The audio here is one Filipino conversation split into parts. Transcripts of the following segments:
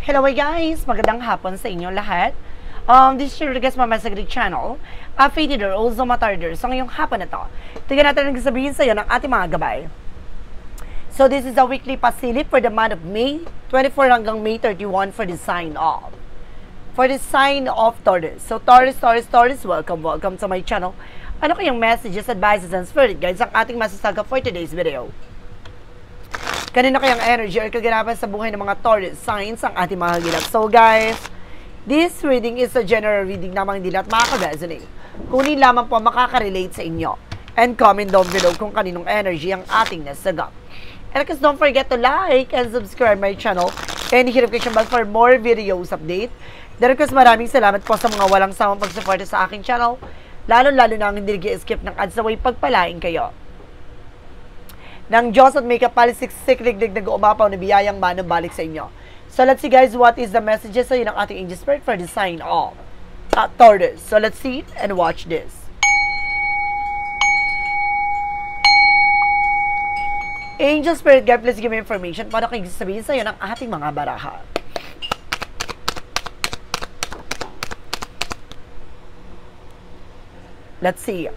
Hello guys! Magandang hapon sa inyo lahat. This is your guest Mama Sagrid channel, a faith leader, also matarder. So ngayong hapon na to, tignan natin ang sabihin sa iyo ng ating mga gabay. So this is a weekly pasilip for the month of May 24 hanggang May 31 for the sign of. For the sign of Taurus. So Taurus, welcome to my channel. Ano kayang messages, advices, and spirit guides ang ating masasaga for today's video? Kanino kayang energy or kaganapan sa buhay ng mga Taurus signs ang ating mga ginap? So guys, this reading is a general reading namang hindi lahat makaka-resonate. Kunin lamang po makaka-relate sa inyo. And comment down below kung kaninong energy ang ating nasagap. And of course, don't forget to like and subscribe my channel and hit notification bell for more videos update. Then of course, maraming salamat po sa mga walang sawang pagsuporta sa aking channel. Lalo-lalo na ang hindi nag-skip ng ads na way pagpalain kayo ng Diyos at may kapalisik siklig nag-uumapaw na biyayang manubalik sa inyo. So let's see guys, what is the messages sa ng ating angel spirit for the sign of Taurus. So let's see and watch this. Angel spirit guide, please give me information para kayo sabihin sa iyo ng ating mga baraha. Let's see.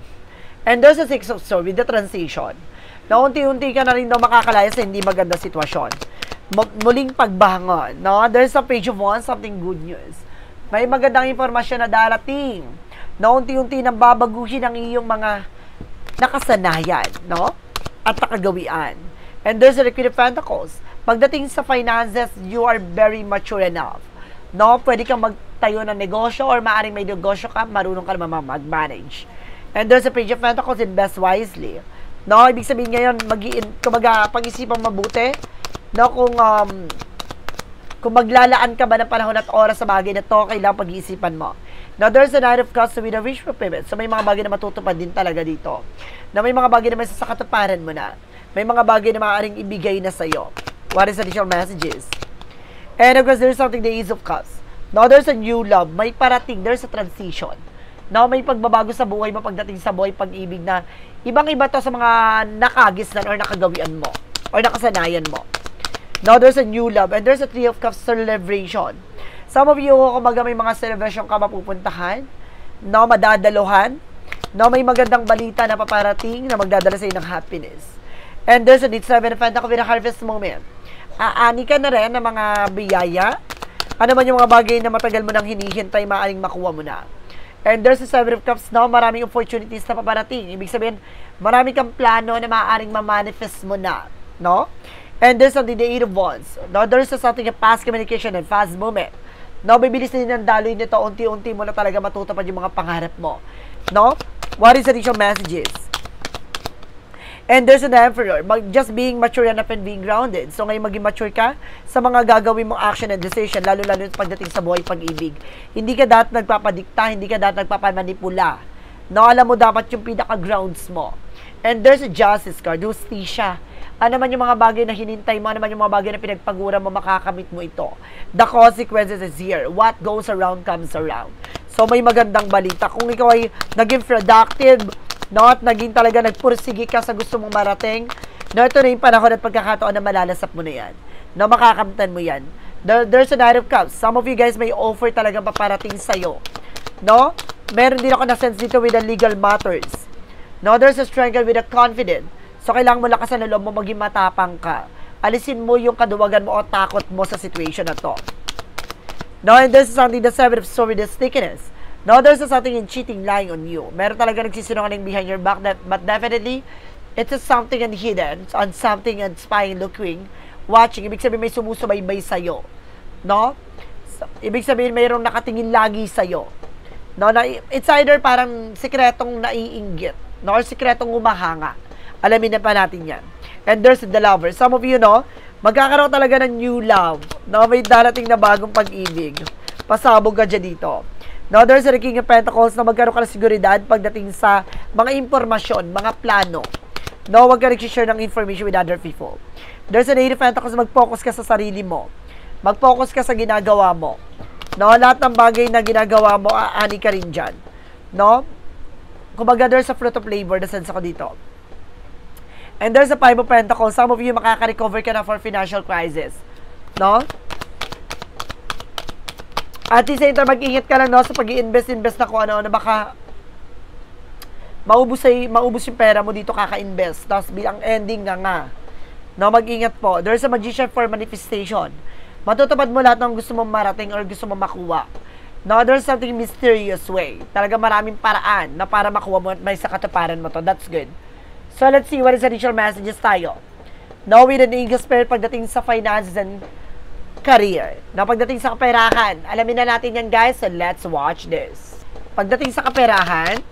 And there's a six of swords with the transition. Na unti-unti ka na rin daw makakalaya sa hindi maganda sitwasyon. Muling pagbangon, no? There's a page of one, something good news. May magandang informasyon na darating. Na unti-unti nang babaguhin ang iyong mga nakasanayan, no? At nakagawian. And there's a Queen of Pentacles. Pagdating sa finances, you are very mature enough. No? Pwede kang magtayo ng negosyo or maaaring may negosyo ka, marunong ka naman mag-manage. And there's a Page of Pentacles, invest wisely. No, ibig sabihin ngayon, pag-isipan mabuti, no, kung maglalaan ka ba ng panahon at oras sa bagay na to, kailangan pag-iisipan mo. Now, there's a Knight of Cups with a wish fulfillment. So, may mga bagay na matutupad din talaga dito. Na may mga bagay na may sasakatuparan mo na. May mga bagay na maaaring ibigay na sa'yo. What is additional messages? And of course, there's something, the Ace of Cups. Now, there's a new love. May parating, there's a transition. Now, may pagbabago sa buhay mo pagdating sa buhay pag-ibig na ibang-iba to sa mga nakagisnan or nakagawian mo or nakasanayan mo. Now, there's a new love and there's a Three of Cups celebration. Some of you, kumaga may mga celebration ka mapupuntahan, no, madadaluhan, no, may magandang balita na paparating na magdadala sa iyo ng happiness. And there's a Seven of Pentacles with a harvest moment. Aani ka na rin ng mga biyaya. Ano man yung mga bagay na matagal mo nang hinihintay, maaaring makuha mo na. And there's a Seven of Cups now, maraming opportunities na paparating. Ibig sabihin, marami kang plano na maaaring ma-manifest mo na, no? And there's something, the Eight of Wands. No, there's something, a fast communication and fast movement. No, bibilis na din ang daloy nito, unti-unti mo na talaga matutupad yung mga pangarap mo. No? What is additional messages? And there's an Emperor, just being mature enough and being grounded. So ngayon maging mature ka sa mga gagawin mong action and decision, lalo-lalo pagdating sa buhay pag-ibig. Hindi ka dapat nagpapadikta, hindi ka dapat nagpapamanipula. No, alam mo dapat yung pinaka-grounds mo. And there's a Justice card, justisya. Ano man yung mga bagay na hinintay mo, ano man yung mga bagay na pinagpagura mo, makakamit mo ito. The consequences is here. What goes around comes around. So may magandang balita. Kung ikaw ay naging productive, no, at naging talaga nagpursige ka sa gusto mong marating, no, ito na yung panahon at pagkakataon na malalasap mo na yan. No, makakamtan mo yan. There's a Knight of Cups. Some of you guys may offer talaga paparating sa'yo. No? Meron din ako na-sense dito with the legal matters. No, there's a struggle with the confidence. So, kailangan mo lakasan ng loob mo, maging matapang ka. Alisin mo yung kaduwagan mo o takot mo sa situation na to. No, and there's something, the Seven of Swords with the stickiness. No, there's something in cheating, lying on you. Meron talaga nagsisinungaling behind your back, but definitely, it's something and hidden, on something and spying, looking, watching. Ibig sabihin, may sumusubaybay sa'yo. No? So, ibig sabihin, mayroong nakatingin lagi sa'yo. No? It's either parang sikretong naiinggit, no? Or sikretong umahanga. Alamin na pa natin yan. And there's the Lover. Some of you, no? Magkakaroon talaga ng new love. No? May darating na bagong pag-ibig. Pasabog ka dyan dito. No, there's a King of Pentacles na magkaroon ka ng seguridad pagdating sa mga impormasyon, mga plano. No, huwag ka nag-share ng information with other people. There's an Eight of Pentacles, mag-focus ka sa sarili mo. Mag-focus ka sa ginagawa mo. No, lahat ng bagay na ginagawa mo, aani ka rin dyan. No? Kumbaga, there's a fruit of labor, na sense ako dito. And there's a Five of Pentacles. Some of you makaka-recover ka na for financial crisis. No? At the same time, mag-ingat ka lang, no, sa pag-i-invest na kung ano, baka maubos yung pera mo dito kaka-invest. Tapos bilang ending nga. No, mag-ingat po. There's a magician for manifestation. Matutupad mo lahat ng gusto mong marating or gusto mong makuha. No, there's something mysterious way. Talaga maraming paraan na para makuha mo at may sa katuparan mo to. That's good. So, let's see what is additional messages tayo. No, with an Eagle Spirit pagdating sa finances and career. No, pagdating sa kaperahan, alamin na natin yan, guys. So, let's watch this. Pagdating sa kaperahan,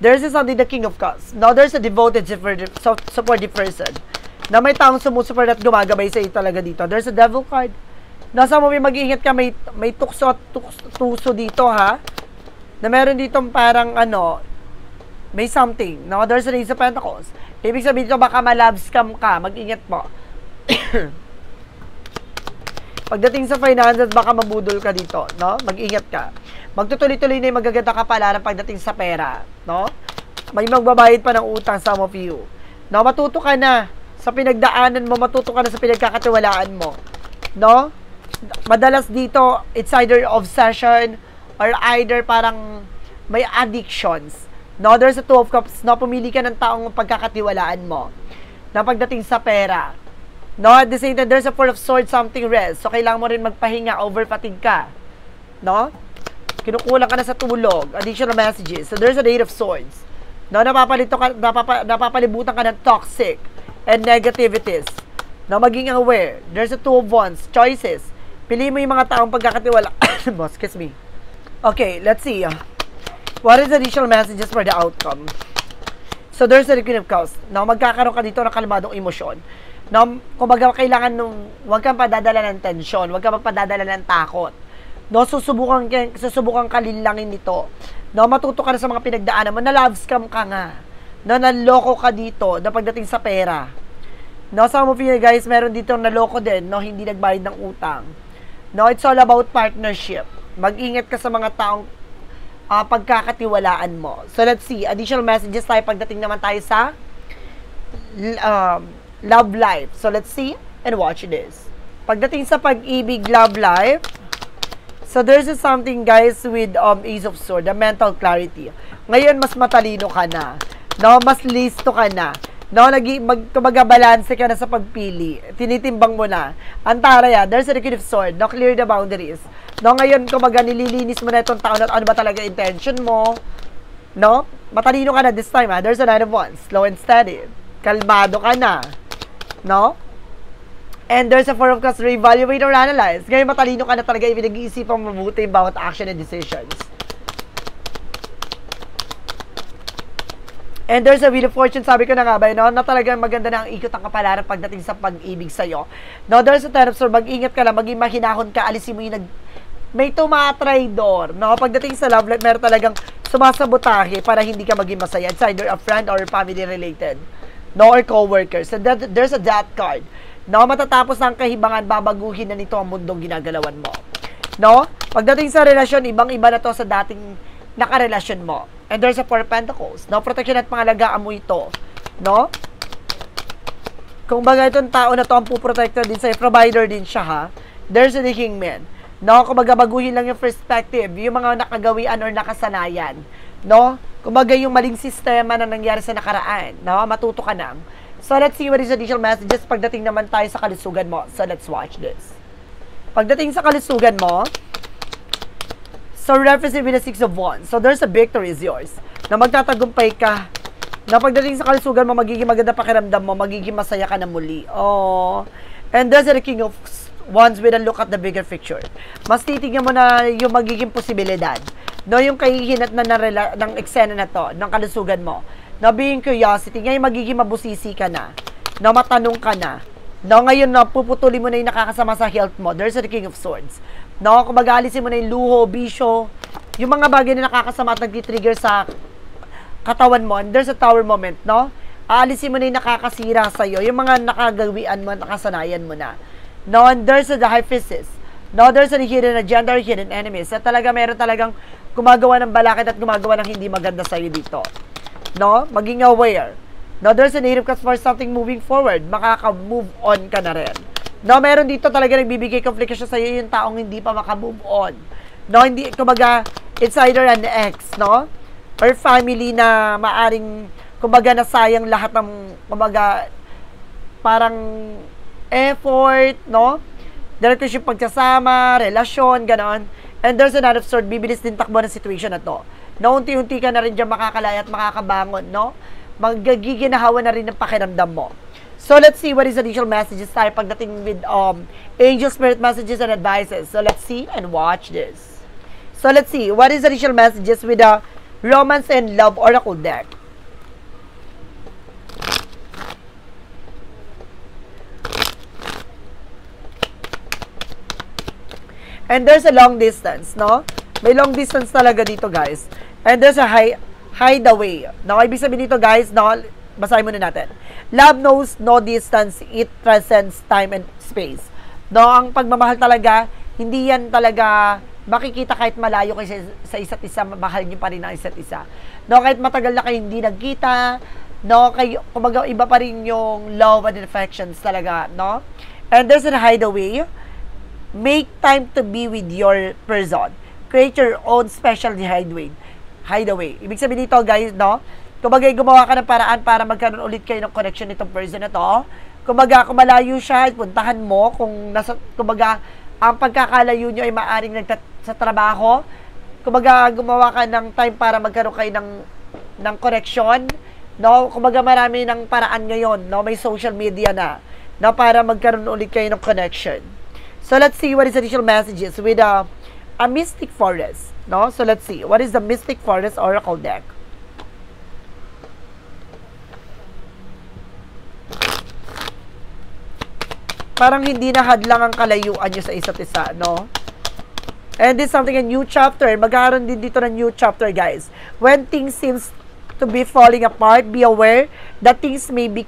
there's something the King of Cups. Now, there's a devoted supportive person na may taong sumusupport at gumagabay sa iyo talaga dito. There's a Devil card. Nasa mo, mag-iingat ka, may tukso at tuso dito, ha? Na meron ditong parang, may something. Now, there's an Ace of Pentacles. Ibig sabihin dito, baka ma-love scam ka. Mag-ingat po. Pagdating sa finances, baka mabudol ka dito, no? Mag-ingat ka. Magtutuloy-tuloy na yung magaganda kapalaran pagdating sa pera, no? May magbabayad pa ng utang, some of you. No, matuto ka na sa pinagdaanan mo, matuto ka na sa pinagkakatiwalaan mo, no? Madalas dito, it's either obsession or either parang may addictions. No, there's a Two of Cups, no? Pumili ka ng taong pagkakatiwalaan mo na pagdating sa pera. No, at the same time, there's a Four of Swords, something rest. So, kailangan mo rin magpahinga, over-fatigue ka. No? Kinukulang ka na sa tulog. Additional messages. So, there's an Eight of Swords. No, napapalibutan ka ng toxic and negativities. No, maging aware. There's a Two of Wands. Choices. Piliin mo yung mga taong pagkakatiwala. Excuse me. Okay, let's see. What is additional messages for the outcome? So, there's a Queen of Cups. No, magkakaroon ka dito ng kalmadong emosyon. No, kumbaga kailangan huwag kang padadala ng tensyon, huwag kang magpadadala ng takot. No, susubukan ka linlangin nito. No, matuto ka na sa mga pinagdaanan mo, na love scam ka nga. No, naloko ka dito na pagdating sa pera. No, some of you guys, meron dito naloko din, no, hindi nagbayad ng utang. No, it's all about partnership. Mag-ingat ka sa mga taong pagkakatiwalaan mo. So, let's see. Additional messages tayo pagdating naman tayo sa love life. So, let's see and watch this. Pagdating sa pag-ibig, love life, so there's something, guys, with Ace of Swords, the mental clarity. Ngayon, mas matalino ka na. No, mas listo ka na. No, kumbaga-balanse ka na sa pagpili. Tinitimbang mo na. Antara, there's a Queen of Swords. No, clear the boundaries. No, ngayon, kumbaga, nililinis mo na itong taon at ano ba talaga intention mo. No, matalino ka na this time, ha. There's a Nine of Wands. Slow and steady. Kalmado ka na. No? And there's a Four of Cups, reevaluate or analyze. Ngayon, matalino ka na talaga, pinag-iisipan mabuti yung bawat action and decisions. And there's a Wheel of Fortune, sabi ko na nga ba, no? Na talagang maganda na ang ikot ang kapalaran pagdating sa pag-ibig sa'yo. No, there's a Ten of Swords, mag-ingat ka lang, maging mahinahon ka, alisin mo yung may tumatraidor. No, pagdating sa love life, meron talagang sumasabotahe para hindi ka maging masaya. It's either a friend or family related. No, or co-workers. So, there's a Death card. No, matatapos ang kahibangan, babaguhin na nito ang mundong ginagalawan mo. No, pagdating sa relasyon, ibang-iba na to sa dating nakarelasyon mo. And there's a Four of Pentacles. No, protection at pangalagaan mo ito. No? Kung baga itong tao na to ang puprotekta din sa'yo, provider din siya, ha? There's a Kingman. No, kung baga baguhin lang yung perspective, yung mga nakagawian or nakasanayan. No? Kumbaga yung maling sistema na nangyari sa nakaraan. No? Matuto ka na. So, let's see what is additional messages pagdating naman tayo sa kalusugan mo. So, let's watch this. Pagdating sa kalusugan mo, so, referencing with the Six of Wands. So, there's a victory is yours. Na magtatagumpay ka. Na pagdating sa kalusugan mo, magiging maganda pakiramdam mo, magiging masaya ka na muli. Oh. And there's the King of Wands with a look at the bigger picture. Mas titignan mo na yung magiging posibilidad. No, yung kahihinat na ng eksena na to, ng kalusugan mo. No, being curiosity, ngayon magiging mabusisi ka na. No, matanong ka na. No, ngayon na puputuli mo na yung nakakasama sa health mo. There's the King of Swords. No, kung mag-aalisin mo na yung luho, bisyo, yung mga bagay na nakakasama at nag-trigger sa katawan mo. And there's a Tower moment, no? Aalisin mo na yung nakakasira sa'yo, yung mga nakagawian mo, nakasanayan mo na. No, and there's the High Priestess. No, there's a hidden agenda or hidden enemies. At talaga, meron talagang gumagawa ng balakid at gumagawa ng hindi maganda sa'yo dito. No? Maging aware. No, there's a Eight of Cups for something moving forward. Makaka-move on ka na rin. No, meron dito talaga nagbibigay complication sa iyo yung taong hindi pa maka-move on. No, hindi, kumbaga, it's either an ex, no? Or family na maaring, kumbaga, nasayang lahat ng, kumbaga, parang effort, no? Direct yung pagsasama, relasyon, ganon. And there's another sort, bibilis din takbo ng situation na to. Na unti-unti ka na rin dyan makakalaya at makakabangon, no? Magiginahawa na rin ng pakiramdam mo. So, let's see what is additional messages tayo pagdating with angel spirit messages and advices. So, let's see and watch this. So, let's see what is additional messages with the romance and love oracle deck. And there's a long distance, no? May long distance talaga dito, guys. And there's a hideaway. No, ibig sabihin dito, guys, no? Basahin muna natin. Love knows no distance, it transcends time and space. No, ang pagmamahal talaga, hindi yan talaga makikita kahit malayo kayo sa isa't isa, mahal niyo pa rin ang isa't isa. No, kahit matagal na kayo hindi nagkita, no, kayo, kumbaga iba pa rin yung love and affections talaga, no? And there's a hideaway. Make time to be with your person. Create your own special hideaway. Ibig sabihin dito, guys, no? Kumbaga, gumawa ka ng paraan para magkaroon ulit kayo ng connection nitong person na to. Kumbaga, kung malayo siya, puntahan mo. Kung nasa, kumbaga, ang pagkakalayo nyo ay maaring sa trabaho. Kumbaga, gumawa ka ng time para magkaroon kayo ng connection. No? Kumbaga, marami ng paraan ngayon. No? May social media na. No? Para magkaroon ulit kayo ng connection. So, let's see what is additional messages with a mystic forest. No? So, let's see. What is the mystic forest oracle deck? Parang hindi na hadlang ang kalayuan nyo sa isa't isa, no? And this is something, a new chapter. Magkaroon din dito ng new chapter, guys. When things seems to be falling apart, be aware that things may be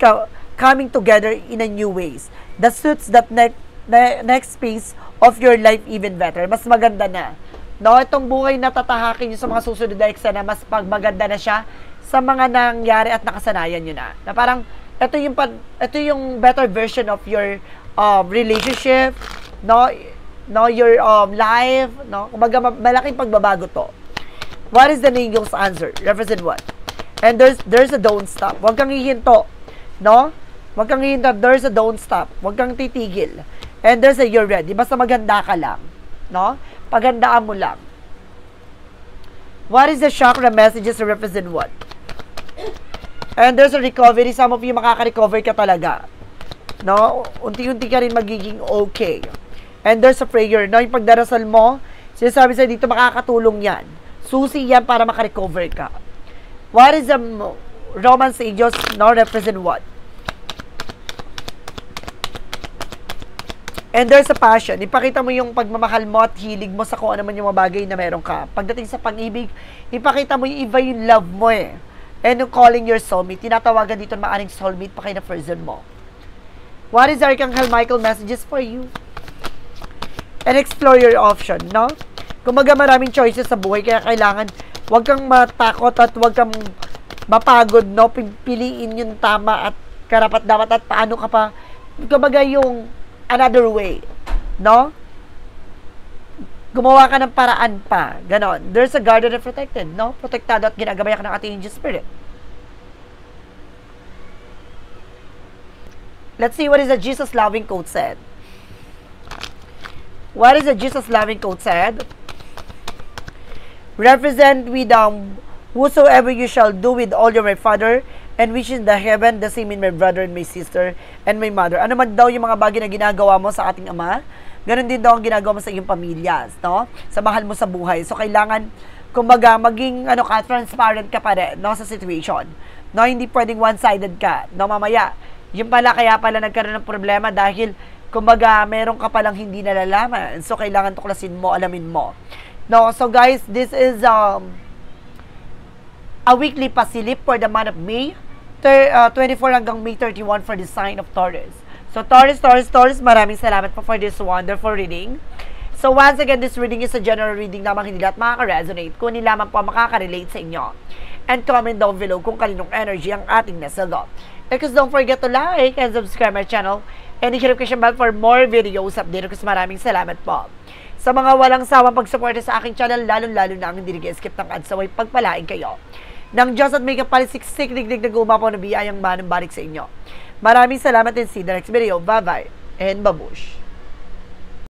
coming together in a new ways. That suits that next phase of your life even better. Mas maganda na. No, itong buhay na tatahakin nyo sa mga susunod na eksena, mas maganda na siya sa mga nangyari at nakasanayan nyo na. Na parang, ito yung better version of your relationship, no, your life, no, kumbaga malaking pagbabago to. What is the angel's answer? Represent what? And there's a don't stop. Huwag kang hihinto, no? Huwag kang hihinto, there's a don't stop. Huwag kang titigil. And there's a you're ready. Basta maganda ka lang, no? Pagandaan mo lang. What is the chakra messages to represent what? And there's a recovery. Some of you makaka-recover ka talaga. No? Unti-unti ka rin magiging okay. And there's a prayer. No? Yung pagdarasal mo, sinasabi sa'yo dito, makakatulong yan. Susi yan para makarecover ka. What is the romance angels, no? Represent what? And there's a passion. Ipakita mo yung pagmamahal mo at hilig mo sa kung ano man yung mga bagay na meron ka. Pagdating sa pag-ibig, ipakita mo yung iba yung love mo eh. And yung calling your soulmate. Tinatawagan dito na maaring soulmate pa kayo na person mo. What is Archangel Michael messages for you? And explore your option, no? Kumaga maraming choices sa buhay, kaya kailangan huwag kang matakot at huwag kang mapagod, no? Piliin yung tama at karapat-dapat at paano ka pa, kumaga yung another way, no? Gumawa ka ng paraan pa, ganon. There's a guarded and protected, no? Protektado at ginagabay ka ng ating angel spirit. Let's see what is the Jesus loving quote said. What is the Jesus loving quote said? Represent with whosoever you shall do with all your my Father, and which in the heaven, the same in my brother and my sister and my mother. Ano man daw yung mga bagay na ginagawa mo sa ating Ama, ganun din daw ang ginagawa mo sa iyong pamilya, no? Sa mahal mo sa buhay. So, kailangan, kumbaga, maging, transparent ka pa rin, no? Sa situation. No? Hindi pwedeng one-sided ka. No? Mamaya, yung pala, kaya pala nagkaroon ng problema dahil, kumbaga, meron ka palang hindi nalalaman. So, kailangan tuklasin mo, alamin mo. No? So, guys, this is, a weekly pasilip for the month of May 24 hanggang May 31 for the sign of Taurus. So, Taurus, maraming salamat po for this wonderful reading. So, once again, this reading is a general reading lamang, hindi lahat makaka-resonate. Kung hindi lamang po makaka-relate sa inyo. And comment down below kung kaninong energy ang ating nasagot. Because don't forget to like and subscribe my channel And i-share notification bell for more videos update ko. Maraming salamat po. Sa mga walang sawang pagsuporta sa aking channel, lalo-lalo na ang hindi nag-skip ng ads, saway pagpalain kayo ng Diyos at may kapalisiksik, digdig na gumapo na biyayang manang balik sa inyo. Maraming salamat din, see the next video. Bye-bye and babush.